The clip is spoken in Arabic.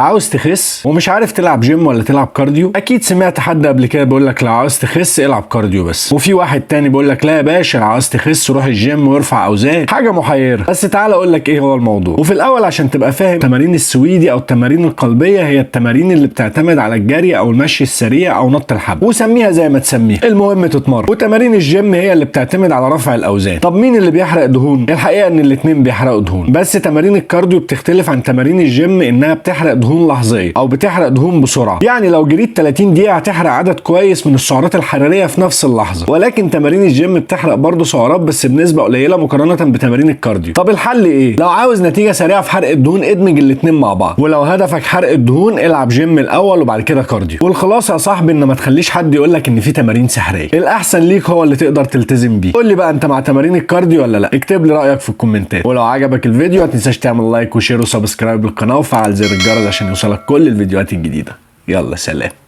عاوز تخس ومش عارف تلعب جيم ولا تلعب كارديو؟ اكيد سمعت حد قبل كده بيقول لك لو عاوز تخس العب كارديو بس، وفي واحد تاني بيقول لك لا يا باشا لو عاوز تخس روح الجيم وارفع اوزان. حاجه محيره. بس تعال اقول لك ايه هو الموضوع. وفي الاول عشان تبقى فاهم، التمارين السويدي او التمارين القلبيه هي التمارين اللي بتعتمد على الجري او المشي السريع او نط الحبل، وسميها زي ما تسميها، المهم تتمرن. وتمارين الجيم هي اللي بتعتمد على رفع الاوزان. طب مين اللي بيحرق دهون؟ الحقيقه ان الاثنين بيحرقوا دهون، بس تمارين الكارديو بتختلف عن تمارين الجيم انها بتحرق دهون لحظيه او بتحرق دهون بسرعه. يعني لو جريت 30 دقيقه هتحرق عدد كويس من السعرات الحراريه في نفس اللحظه، ولكن تمارين الجيم بتحرق برضه سعرات بس بنسبه قليله مقارنه بتمارين الكارديو. طب الحل ايه؟ لو عاوز نتيجه سريعه في حرق الدهون ادمج الاثنين مع بعض، ولو هدفك حرق الدهون العب جيم الاول وبعد كده كارديو. والخلاصه يا صاحبي ان ما تخليش حد يقول لك ان في تمارين سحريه، الاحسن ليك هو اللي تقدر تلتزم بيه. قول لي بقى انت مع تمارين الكارديو ولا لا؟ اكتب لي رايك في الكومنتات، ولو عجبك الفيديو ما تنساش تعمل لايك وشير وسبسكرايب للقناه وفعل زر الجرس عشان يوصلك كل الفيديوهات الجديده. يلا سلام.